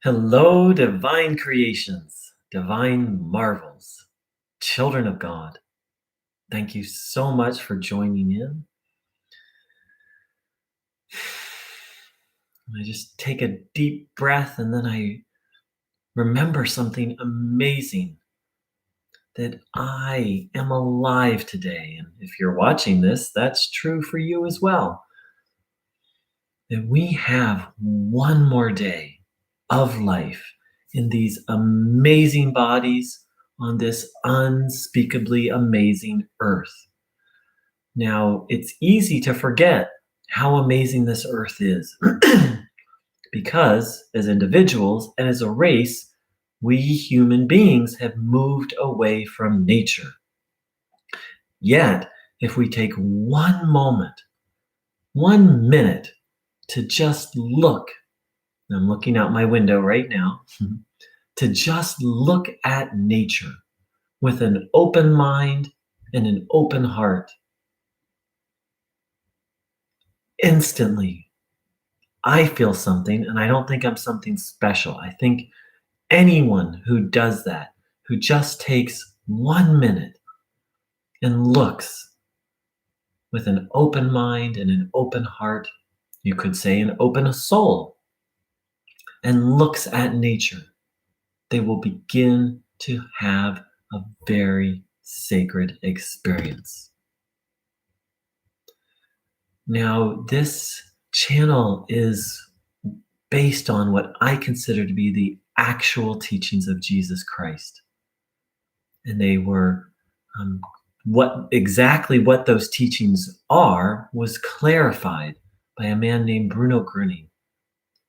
Hello, divine creations, divine marvels, children of God. Thank you so much for joining in. I just take a deep breath and then I remember something amazing that I am alive today. And if you're watching this, that's true for you as well. That we have one more day of life in these amazing bodies on this unspeakably amazing earth. Now, it's easy to forget how amazing this earth is because, as individuals and as a race, we human beings have moved away from nature. Yet, if we take one moment, 1 minute to just look, I'm looking out my window right now, to just look at nature with an open mind and an open heart, instantly I feel something, and I don't think I'm something special. I think anyone who does that, who just takes 1 minute and looks with an open mind and an open heart, you could say an open soul, and looks at nature, they will begin to have a very sacred experience. Now, this channel is based on what I consider to be the actual teachings of Jesus Christ. And they were what those teachings are was clarified by a man named Bruno Groening,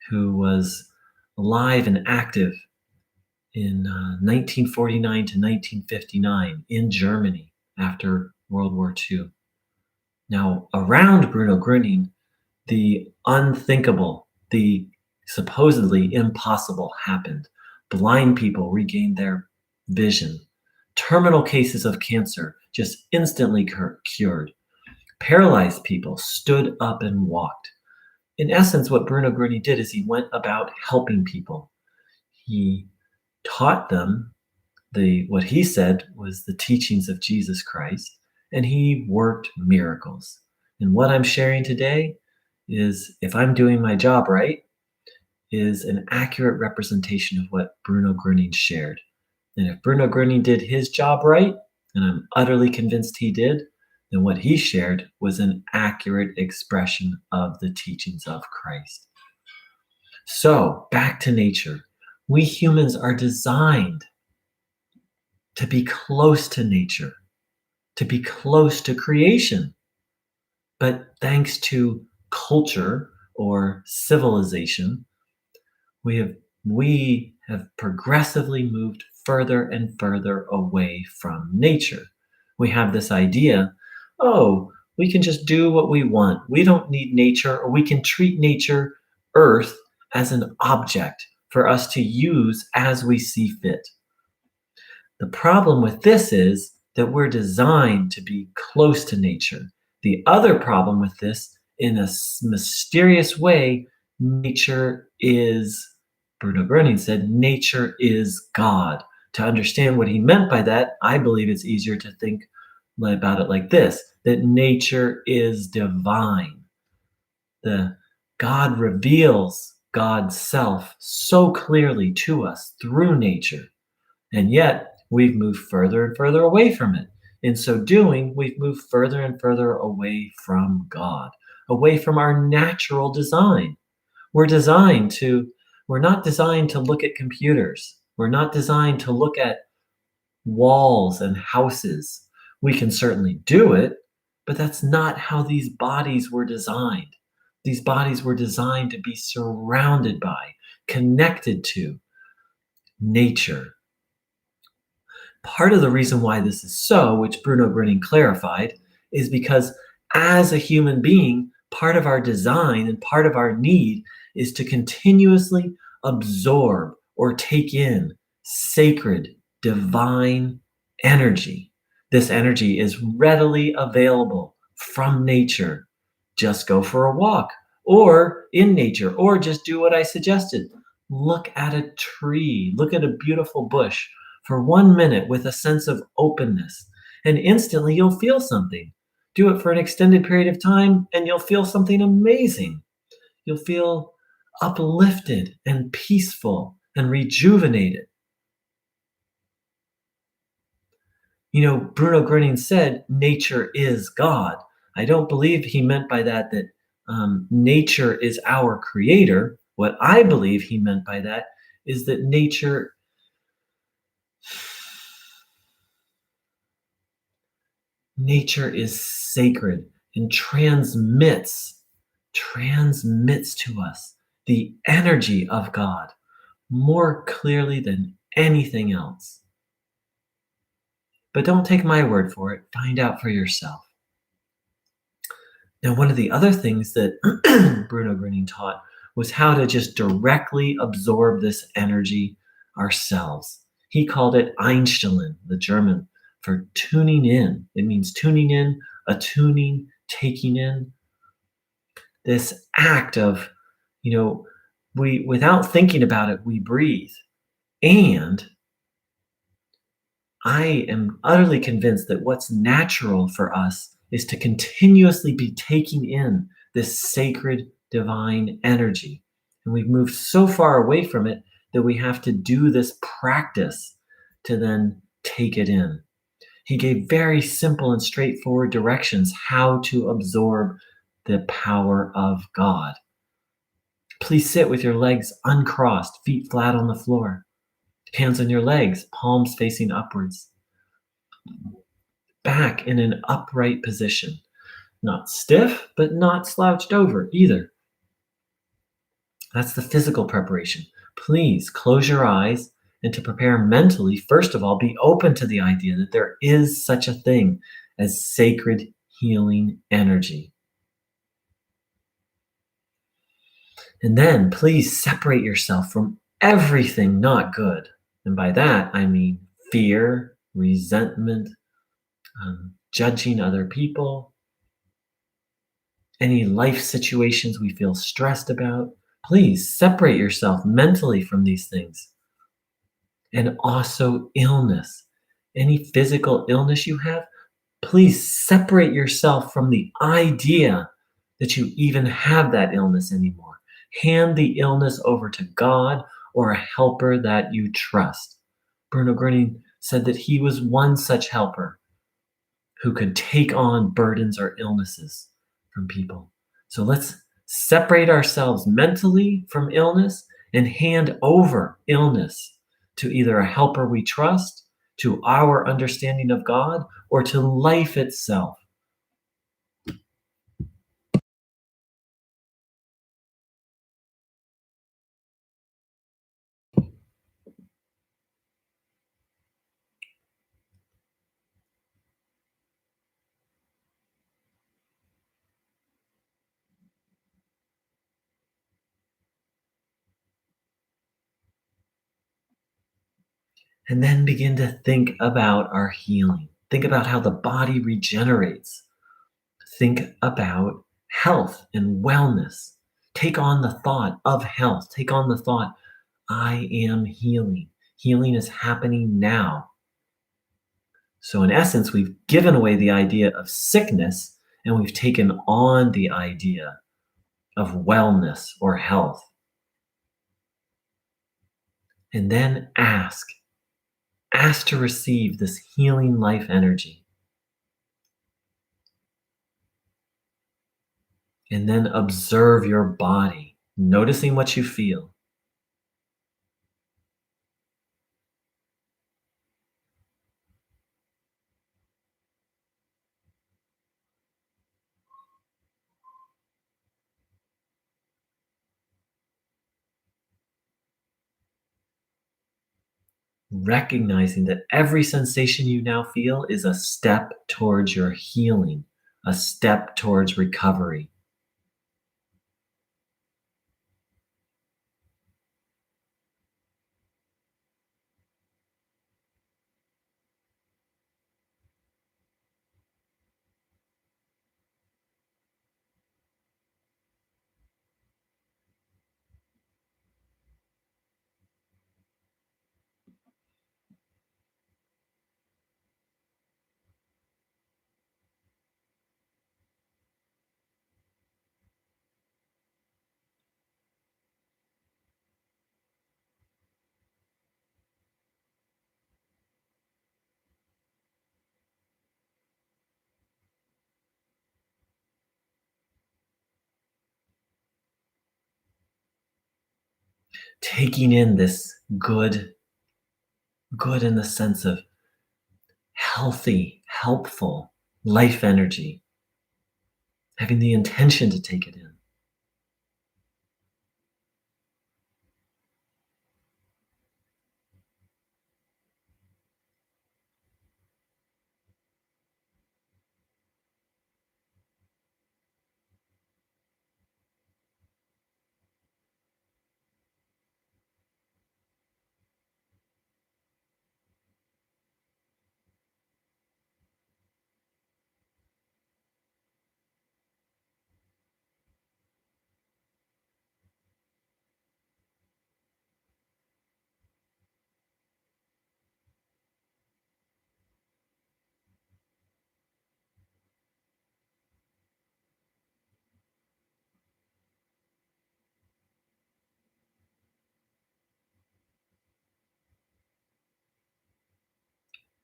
who was alive and active in 1949 to 1959 in Germany after World War II. Now, around Bruno Groening, the unthinkable, the supposedly impossible happened. Blind people regained their vision. Terminal cases of cancer just instantly cured. Paralyzed people stood up and walked. In essence, what Bruno Groening did is he went about helping people. He taught them what he said was the teachings of Jesus Christ, and he worked miracles. And what I'm sharing today is, if I'm doing my job right, is an accurate representation of what Bruno Groening shared. And if Bruno Groening did his job right, and I'm utterly convinced he did, then what he shared was an accurate expression of the teachings of Christ. So, back to nature. We humans are designed to be close to nature, to be close to creation. But thanks to culture or civilization, we have progressively moved further and further away from nature. We have this idea, oh, we can just do what we want. We don't need nature, or we can treat nature, Earth, as an object for us to use as we see fit. The problem with this is that we're designed to be close to nature. The other problem with this, in a mysterious way, nature is, Bruno Groening said, nature is God. To understand what he meant by that, I believe it's easier to think about it like this, that nature is divine. God reveals God's self so clearly to us through nature, and yet we've moved further and further away from it. In so doing, we've moved further and further away from God, away from our natural design. We're not designed to look at computers. We're not designed to look at walls and houses. We can certainly do it, but that's not how these bodies were designed. These bodies were designed to be surrounded by, connected to nature. Part of the reason why this is so, which Bruno Groening clarified, is because as a human being, part of our design and part of our need is to continuously absorb or take in sacred, divine energy. This energy is readily available from nature. Just go for a walk, or in nature, or just do what I suggested. Look at a tree, look at a beautiful bush for 1 minute with a sense of openness, and instantly you'll feel something. Do it for an extended period of time, and you'll feel something amazing. You'll feel uplifted and peaceful and rejuvenated. Bruno Groening said, nature is God. I don't believe he meant by that nature is our creator. What I believe he meant by that is that nature is sacred and transmits to us the energy of God more clearly than anything else. But don't take my word for it. Find out for yourself. Now, one of the other things that Bruno Groening taught was how to just directly absorb this energy ourselves. He called it Einstellen, the German, for tuning in. It means tuning in, attuning, taking in. This act of, we without thinking about it, we breathe. And I am utterly convinced that what's natural for us is to continuously be taking in this sacred divine energy. And we've moved so far away from it that we have to do this practice to then take it in. He gave very simple and straightforward directions how to absorb the power of God. Please sit with your legs uncrossed, feet flat on the floor, hands on your legs, palms facing upwards. Back in an upright position. Not stiff, but not slouched over either. That's the physical preparation. Please close your eyes, and to prepare mentally, first of all, be open to the idea that there is such a thing as sacred healing energy. And then please separate yourself from everything not good. And by that, I mean fear, resentment, judging other people, any life situations we feel stressed about. Please separate yourself mentally from these things. And also illness. Any physical illness you have, please separate yourself from the idea that you even have that illness anymore. Hand the illness over to God or a helper that you trust. Bruno Groening said that he was one such helper who could take on burdens or illnesses from people. So let's separate ourselves mentally from illness and hand over illness to either a helper we trust, to our understanding of God, or to life itself. And then begin to think about our healing. Think about how the body regenerates. Think about health and wellness. Take on the thought of health. Take on the thought, I am healing. Healing is happening now. So, in essence, we've given away the idea of sickness and we've taken on the idea of wellness or health. And then ask to receive this healing life energy. And then observe your body, noticing what you feel. Recognizing that every sensation you now feel is a step towards your healing, a step towards recovery. taking in this good in the sense of healthy, helpful life energy, having the intention to take it in.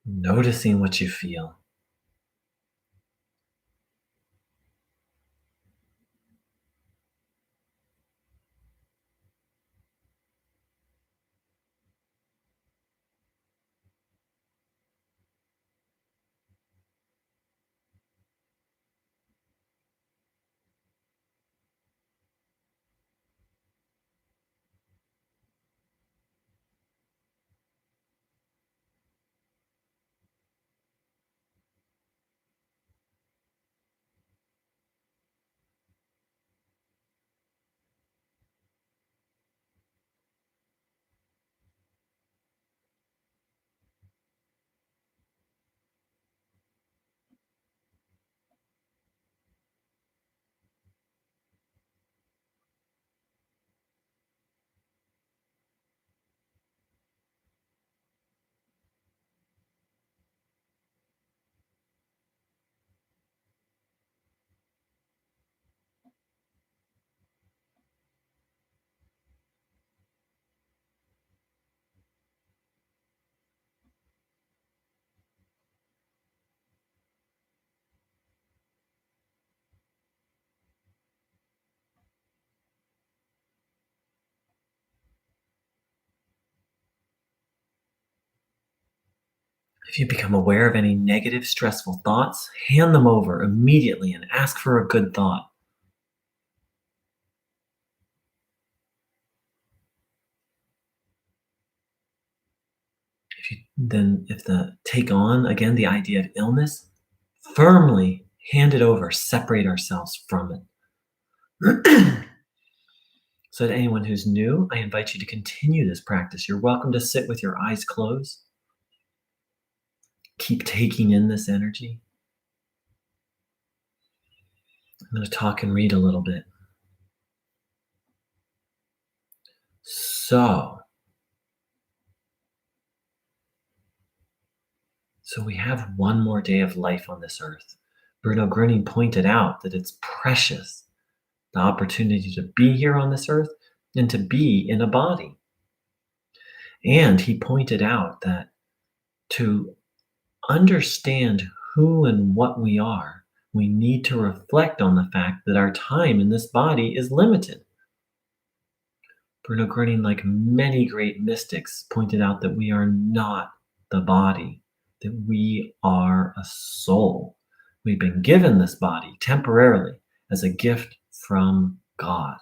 Noticing what you feel. If you become aware of any negative, stressful thoughts, hand them over immediately and ask for a good thought. If the take on again the idea of illness, firmly hand it over, separate ourselves from it. So, to anyone who's new, I invite you to continue this practice. You're welcome to sit with your eyes closed. Keep taking in this energy. I'm going to talk and read a little bit. So we have one more day of life on this earth. Bruno Groening pointed out that it's precious, the opportunity to be here on this earth and to be in a body. And he pointed out that to understand who and what we are, we need to reflect on the fact that our time in this body is limited. Bruno Groening, like many great mystics, pointed out that we are not the body, that we are a soul. We've been given this body temporarily as a gift from God.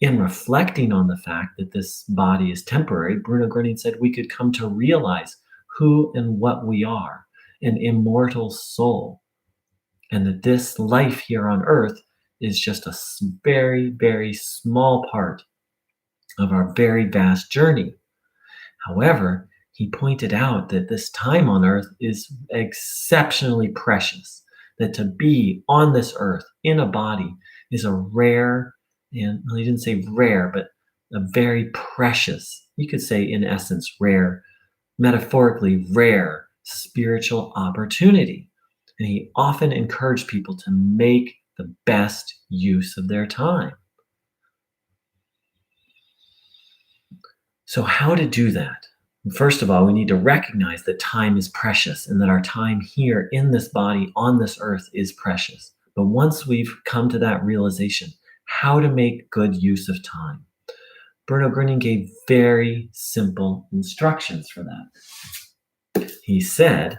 In reflecting on the fact that this body is temporary, Bruno Groening said we could come to realize who and what we are, an immortal soul, and that this life here on earth is just a very, very small part of our very vast journey. However, he pointed out that this time on earth is exceptionally precious, that to be on this earth in a body is a rare, and well, he didn't say rare, but a very precious, you could say in essence, rare, metaphorically rare spiritual opportunity. And he often encouraged people to make the best use of their time. So, how to do that? First of all, we need to recognize that time is precious and that our time here in this body on this earth is precious. But once we've come to that realization, how to make good use of time? Bruno Groening gave very simple instructions for that. He said,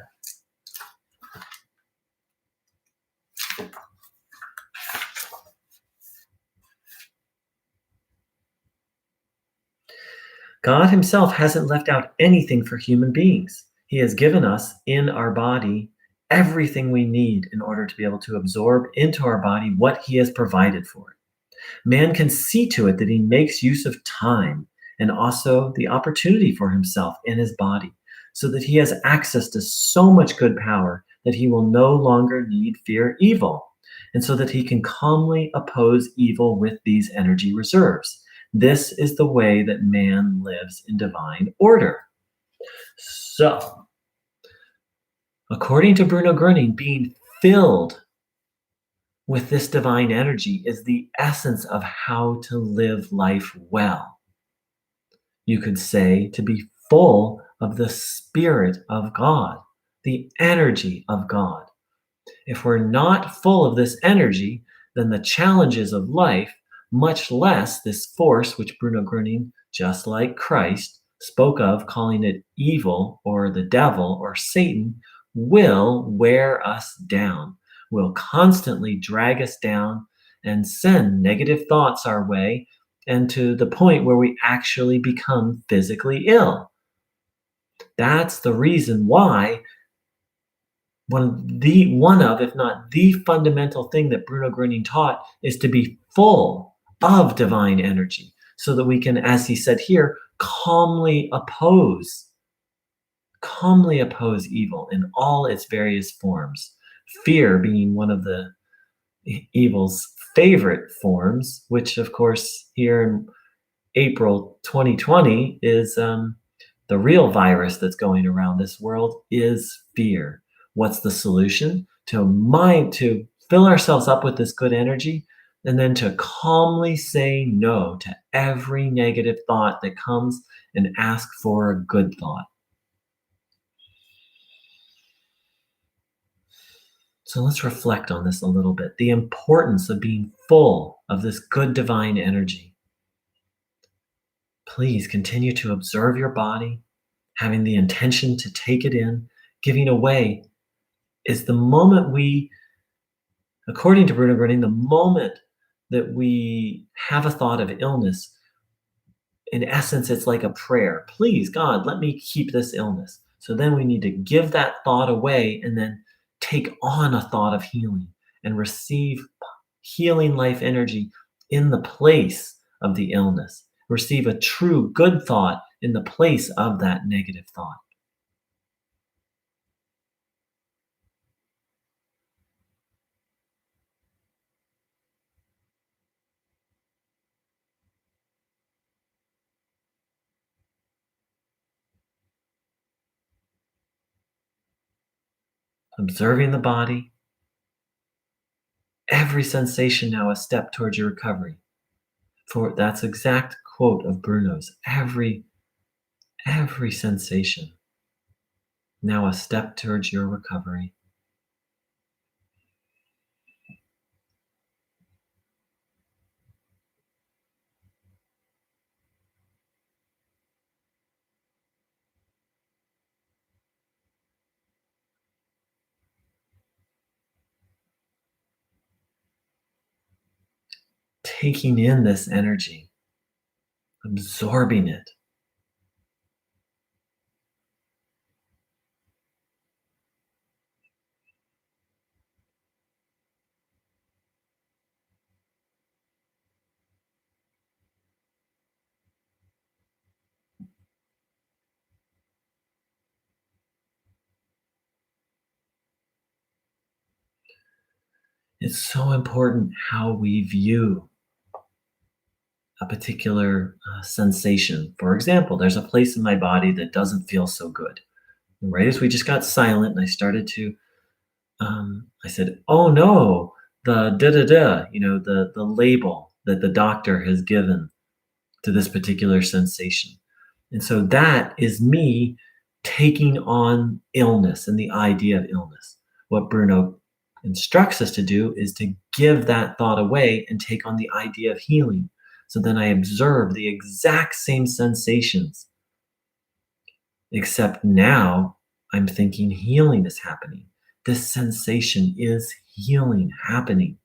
God himself hasn't left out anything for human beings. He has given us in our body everything we need in order to be able to absorb into our body what he has provided for it. Man can see to it that he makes use of time and also the opportunity for himself in his body, so that he has access to so much good power that he will no longer need fear evil, and so that he can calmly oppose evil with these energy reserves. This is the way that man lives in divine order. So, according to Bruno Groening, being filled with this divine energy is the essence of how to live life well. You could say to be full of the Spirit of God, the energy of God. If we're not full of this energy, then the challenges of life, much less this force which Bruno Groening, just like Christ, spoke of, calling it evil or the devil or Satan, will wear us down, will constantly drag us down and send negative thoughts our way, and to the point where we actually become physically ill. That's the reason why one of, if not the fundamental thing that Bruno Groening taught is to be full of divine energy, so that we can, as he said here, calmly oppose evil in all its various forms. Fear being one of the evil's favorite forms, which of course here in April 2020 is the real virus that's going around this world is fear. What's the solution? To fill ourselves up with this good energy, and then to calmly say no to every negative thought that comes and ask for a good thought. So let's reflect on this a little bit. The importance of being full of this good divine energy. Please continue to observe your body, having the intention to take it in. Giving away is the moment we, according to Bruno Groening, the moment that we have a thought of illness, in essence, it's like a prayer. Please, God, let me keep this illness. So then we need to give that thought away and then take on a thought of healing and receive healing life energy in the place of the illness. Receive a true good thought in the place of that negative thought. Observing the body, every sensation now a step towards your recovery. For that's exact quote of Bruno's. Every sensation now a step towards your recovery. Taking in this energy, absorbing it. It's so important how we view a particular sensation. For example, there's a place in my body that doesn't feel so good. And right as we just got silent and I started to, I said, oh no, the da-da-da, the label that the doctor has given to this particular sensation. And so that is me taking on illness and the idea of illness. What Bruno instructs us to do is to give that thought away and take on the idea of healing, So then I observe the exact same sensations, except now I'm thinking healing is happening. This sensation is healing happening.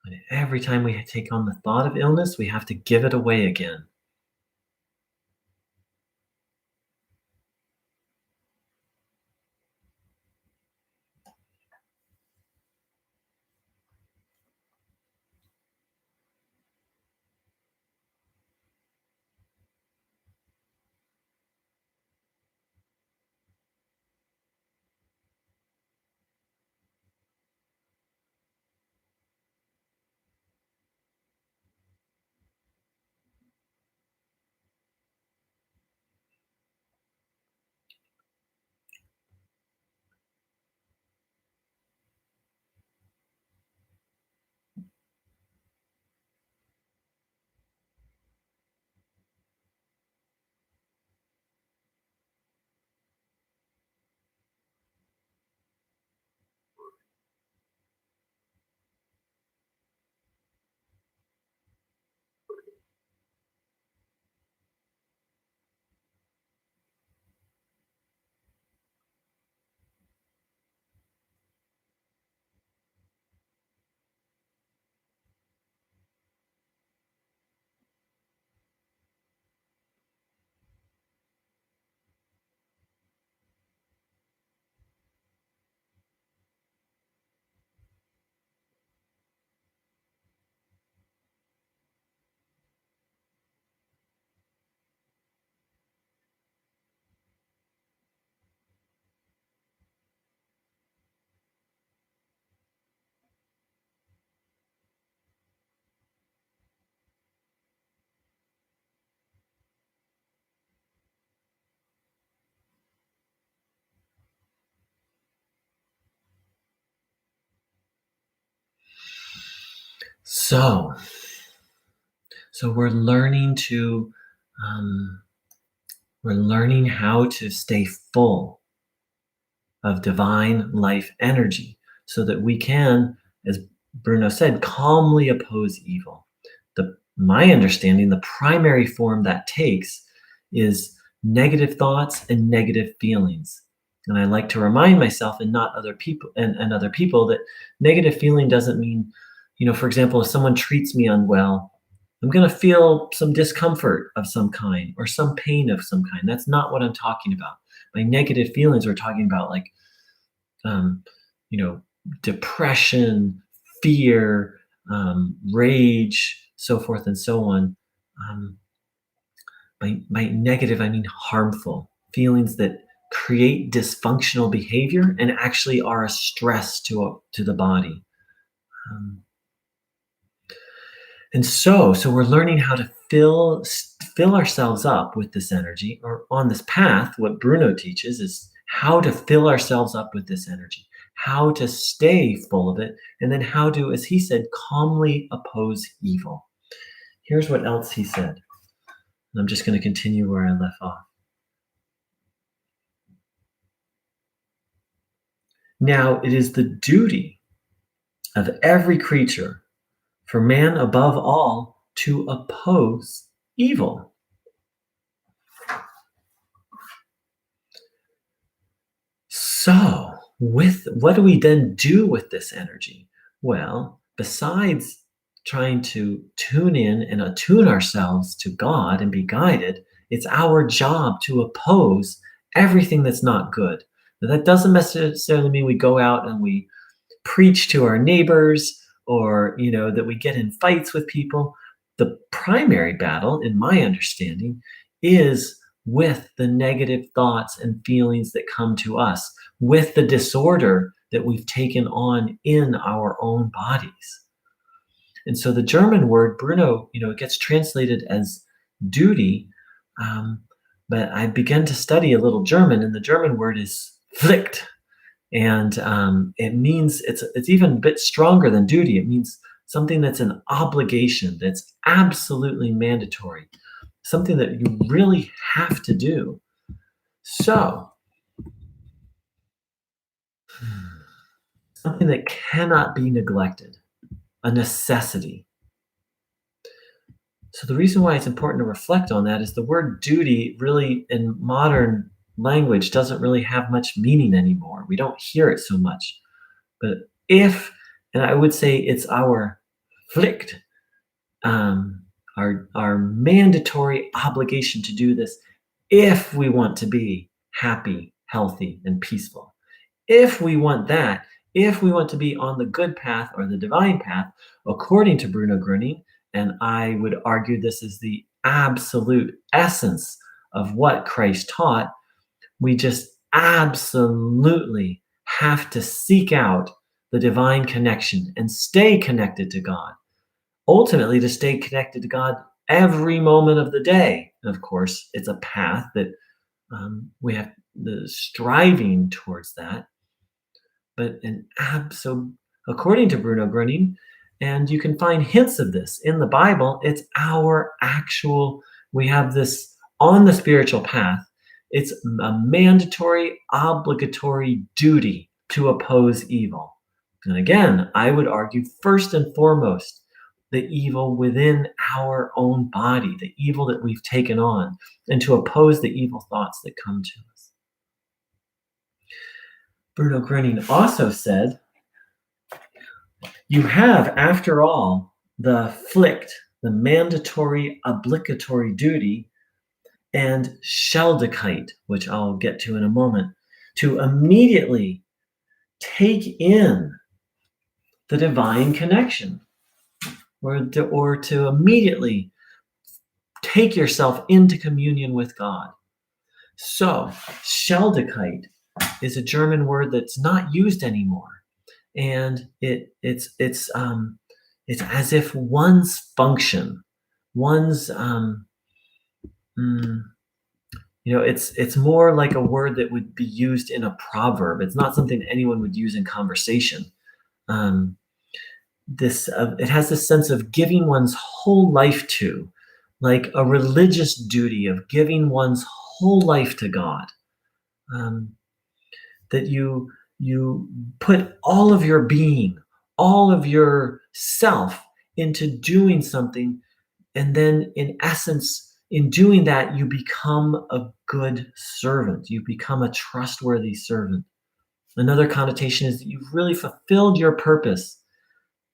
And every time we take on the thought of illness, we have to give it away again. So, so we're learning to, um, we're learning how to stay full of divine life energy so that we can, as Bruno said, calmly oppose evil. My understanding, the primary form that takes is negative thoughts and negative feelings. And I like to remind myself and not other people and other people that negative feeling doesn't mean, for example, if someone treats me unwell, I'm going to feel some discomfort of some kind or some pain of some kind. That's not what I'm talking about. By negative feelings, we're talking about like um, you know, depression, fear, rage, so forth and so on. Um, by negative, I mean harmful feelings that create dysfunctional behavior and actually are a stress to the body. Um, and so we're learning how to fill ourselves up with this energy, or on this path. What Bruno teaches is how to fill ourselves up with this energy, how to stay full of it, and then how to, as he said, calmly oppose evil. Here's what else he said. And I'm just going to continue where I left off. Now, it is the duty of every creature, for man above all, to oppose evil. So, with what do we then do with this energy? Well, besides trying to tune in and attune ourselves to God and be guided, it's our job to oppose everything that's not good. Now, that doesn't necessarily mean we go out and we preach to our neighbors, or that we get in fights with people. The primary battle, in my understanding, is with the negative thoughts and feelings that come to us, with the disorder that we've taken on in our own bodies. And so the German word, Bruno, it gets translated as duty. um, but I began to study a little German, and the German word is Pflicht. And it means it's even a bit stronger than duty. It means something that's an obligation, that's absolutely mandatory, something that you really have to do. So, something that cannot be neglected, a necessity. So the reason why it's important to reflect on that is the word duty really in modern language doesn't really have much meaning anymore. We don't hear it so much. But if, and I would say it's our Pflicht, um, our mandatory obligation to do this if we want to be happy, healthy, and peaceful. If we want that, if we want to be on the good path or the divine path, according to Bruno Groening, and I would argue this is the absolute essence of what Christ taught, we just absolutely have to seek out the divine connection and stay connected to God. Ultimately, to stay connected to God every moment of the day. And of course, it's a path that we have the striving towards that. But so according to Bruno Groening, and you can find hints of this in the Bible, it's our actual, we have this on the spiritual path. It's a mandatory, obligatory duty to oppose evil. And again, I would argue first and foremost, the evil within our own body, the evil that we've taken on, and to oppose the evil thoughts that come to us. Bruno Groening also said, you have, after all, the Pflicht, the mandatory obligatory duty, and Schuldigkeit, which I'll get to in a moment, to immediately take in the divine connection, or to immediately take yourself into communion with God. So, Schuldigkeit is a German word that's not used anymore. And it's as if one's function, one's it's more like a word that would be used in a proverb. It's not something anyone would use in conversation. It has this sense of giving one's whole life to, like a religious duty of giving one's whole life to God. That you put all of your being, all of your self into doing something, and then in essence, in doing that, you become a good servant. You become a trustworthy servant. Another connotation is that you've really fulfilled your purpose.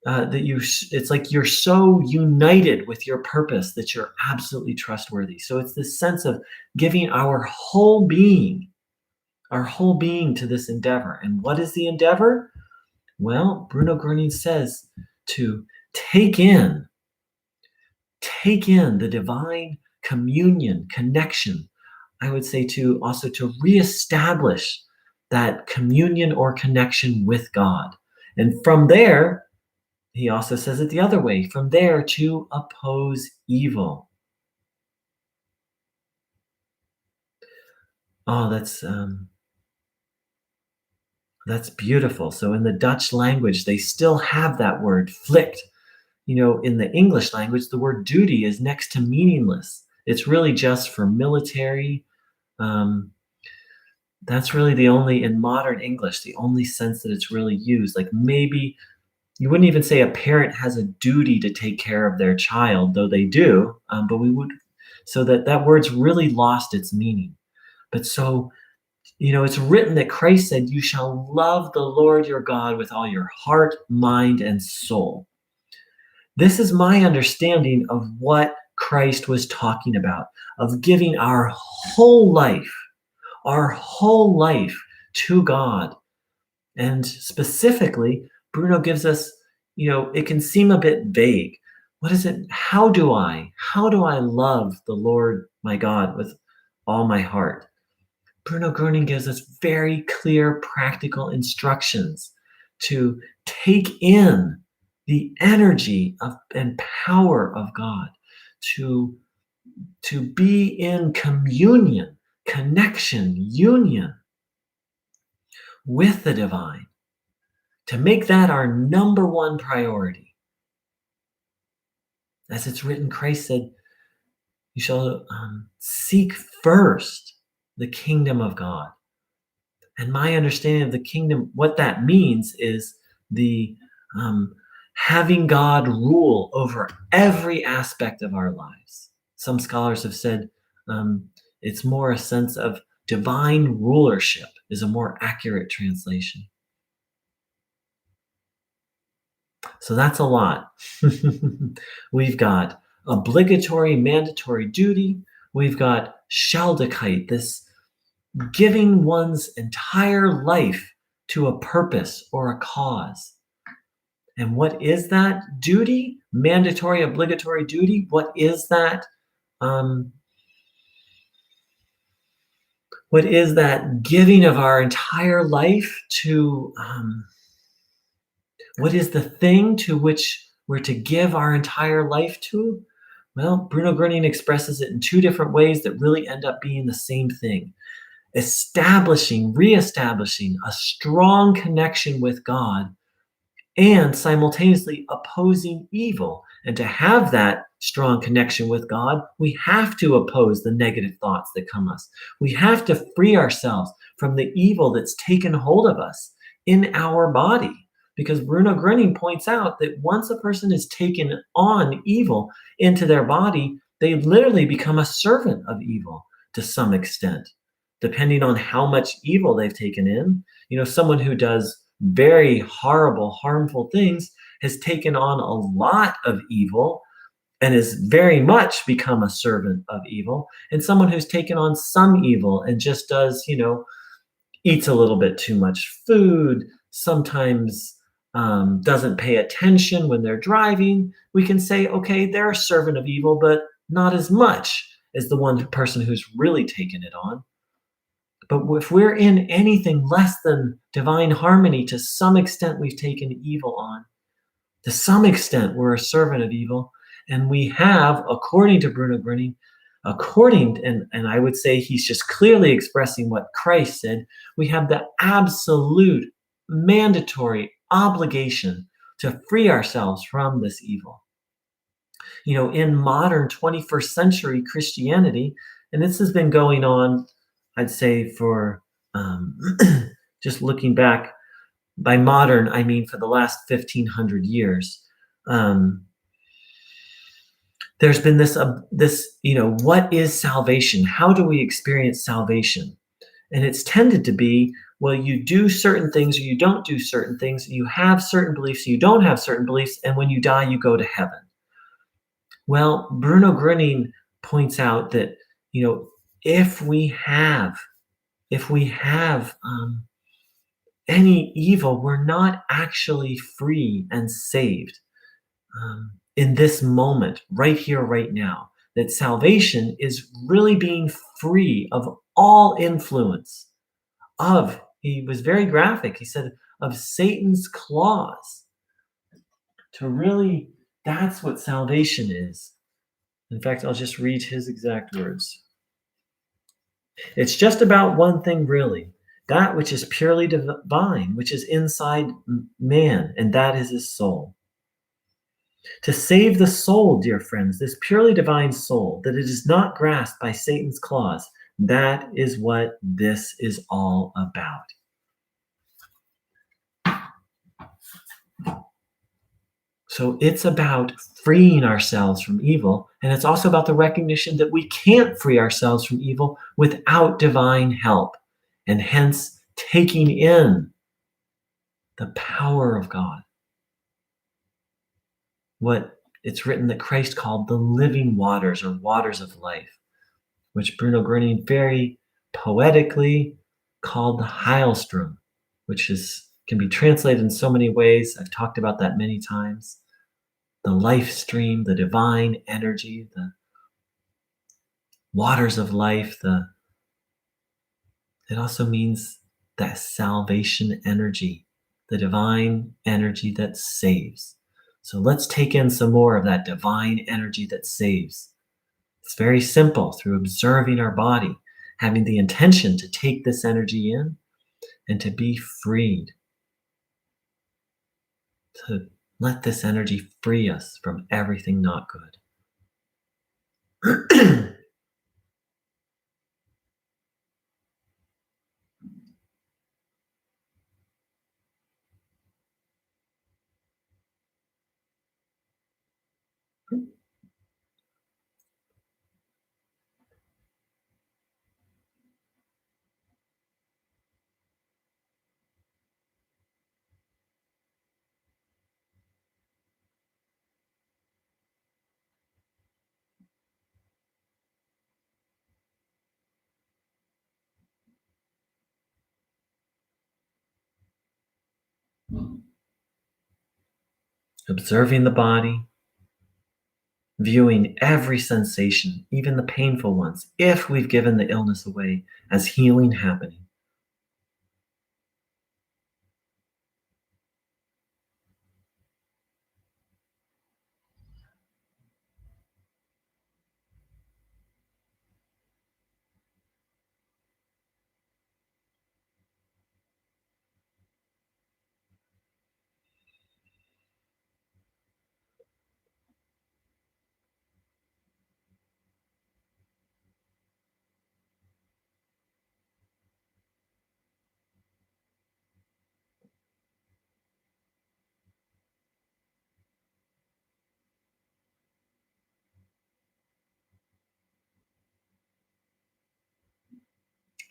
It's like you're so united with your purpose that you're absolutely trustworthy. So it's this sense of giving our whole being to this endeavor. And what is the endeavor? Well, Bruno Groening says to take in the divine communion, connection. I would say to reestablish that communion or connection with God. And from there, he also says it the other way, from there to oppose evil. Oh, that's beautiful. So in the Dutch language, they still have that word, Pflicht. In the English language, the word duty is next to meaningless. It's really just for military. That's really in modern English, the only sense that it's really used. Like maybe you wouldn't even say a parent has a duty to take care of their child, though they do. But we would, so that word's really lost its meaning. But so, it's written that Christ said, you shall love the Lord your God with all your heart, mind, and soul. This is my understanding of what Christ was talking about, of giving our whole life to God. And specifically, Bruno gives us, it can seem a bit vague. What is it? How do I love the Lord my God with all my heart? Bruno Groening gives us very clear, practical instructions to take in the energy and power of God, to be in communion, connection, union with the divine, to make that our number one priority. As it's written, Christ said, you shall seek first the kingdom of God. And my understanding of the kingdom, what that means is the having God rule over every aspect of our lives. Some scholars have said it's more a sense of divine rulership is a more accurate translation. So that's a lot. We've got obligatory, mandatory duty. We've got Sheldakite, this giving one's entire life to a purpose or a cause. And what is that duty? Mandatory, obligatory duty? What is that? What is that giving of our entire life to? What is the thing to which we're to give our entire life to? Well, Bruno Groening expresses it in two different ways that really end up being the same thing. Reestablishing a strong connection with God and simultaneously opposing evil. And to have that strong connection with God, we have to oppose the negative thoughts that come us. We have to free ourselves from the evil that's taken hold of us in our body. Because Bruno Groening points out that once a person is taken on evil into their body, they literally become a servant of evil to some extent, depending on how much evil they've taken in. You know, someone who does very horrible, harmful things has taken on a lot of evil and has very much become a servant of evil. And someone who's taken on some evil and just does, eats a little bit too much food, sometimes doesn't pay attention when they're driving, we can say, okay, they're a servant of evil, but not as much as the one person who's really taken it on. But if we're in anything less than divine harmony, to some extent we've taken evil on. To some extent we're a servant of evil. And we have, according to Bruno Groening, and I would say he's just clearly expressing what Christ said, we have the absolute mandatory obligation to free ourselves from this evil. In modern 21st century Christianity, and this has been going on, I'd say, for just looking back, by modern, I mean for the last 1,500 years, there's been this, what is salvation? How do we experience salvation? And it's tended to be, well, you do certain things or you don't do certain things. You have certain beliefs, you don't have certain beliefs, and when you die, you go to heaven. Well, Bruno Groening points out that, if we have any evil, we're not actually free and saved in this moment, right here, right now. That salvation is really being free of all influence of, he was very graphic, he said, of Satan's claws. To really, that's what salvation is. In fact, I'll just read his exact words. It's just about one thing, really. That which is purely divine, which is inside man, and that is his soul. To save the soul, dear friends, this purely divine soul, that it is not grasped by Satan's claws, that is what this is all about. So it's about freeing ourselves from evil, and it's also about the recognition that we can't free ourselves from evil without divine help, and hence taking in the power of God. What it's written that Christ called the living waters, or waters of life, which Bruno Groening very poetically called the Heilstrom, which can be translated in so many ways. I've talked about that many times. The life stream, the divine energy, the waters of life. It also means that salvation energy, the divine energy that saves. So let's take in some more of that divine energy that saves. It's very simple, through observing our body, having the intention to take this energy in, and to be freed, to let this energy free us from everything not good. Observing the body, viewing every sensation, even the painful ones, if we've given the illness away, as healing happening.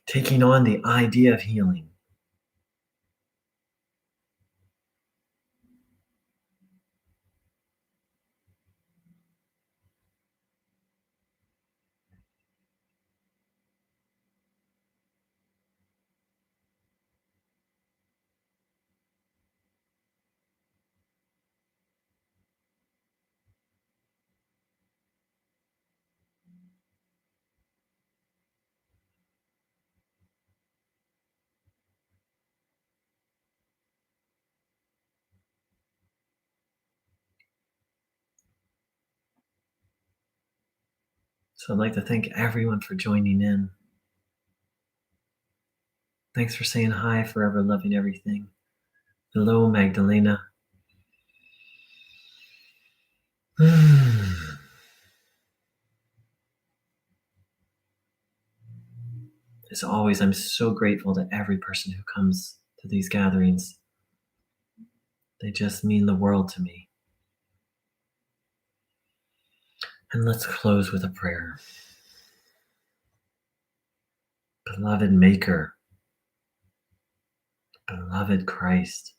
Taking on the idea of healing. So I'd like to thank everyone for joining in. Thanks for saying hi, forever loving everything. Hello, Magdalena. As always, I'm so grateful to every person who comes to these gatherings. They just mean the world to me. And let's close with a prayer. Beloved Maker, beloved Christ,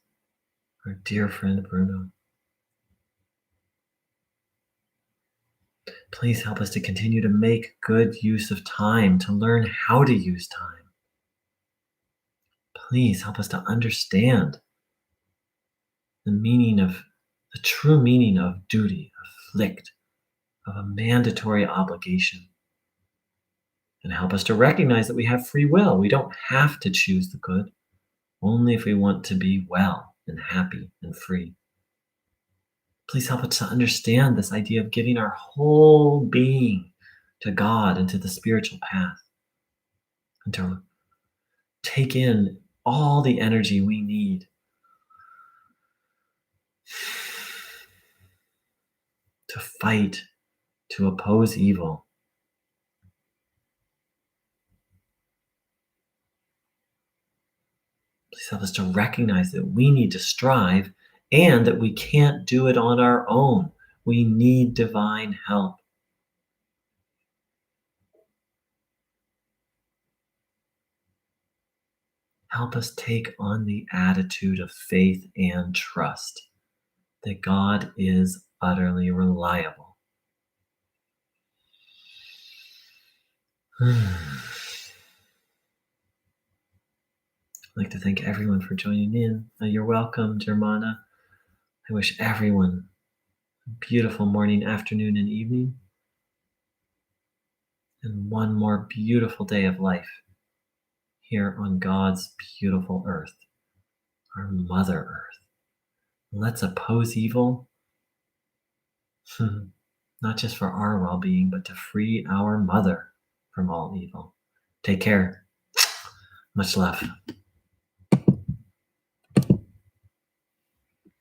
our dear friend Bruno, please help us to continue to make good use of time, to learn how to use time. Please help us to understand the true meaning of duty, afflict, of a mandatory obligation. And help us to recognize that we have free will. We don't have to choose the good, only if we want to be well and happy and free. Please help us to understand this idea of giving our whole being to God and to the spiritual path, and to take in all the energy we need to fight, to oppose evil. Please help us to recognize that we need to strive and that we can't do it on our own. We need divine help. Help us take on the attitude of faith and trust that God is utterly reliable. I'd like to thank everyone for joining in. You're welcome, Germana. I wish everyone a beautiful morning, afternoon, and evening, and one more beautiful day of life here on God's beautiful earth, our Mother Earth. Let's oppose evil, not just for our well-being, but to free our mother from all evil. Take care. Much love.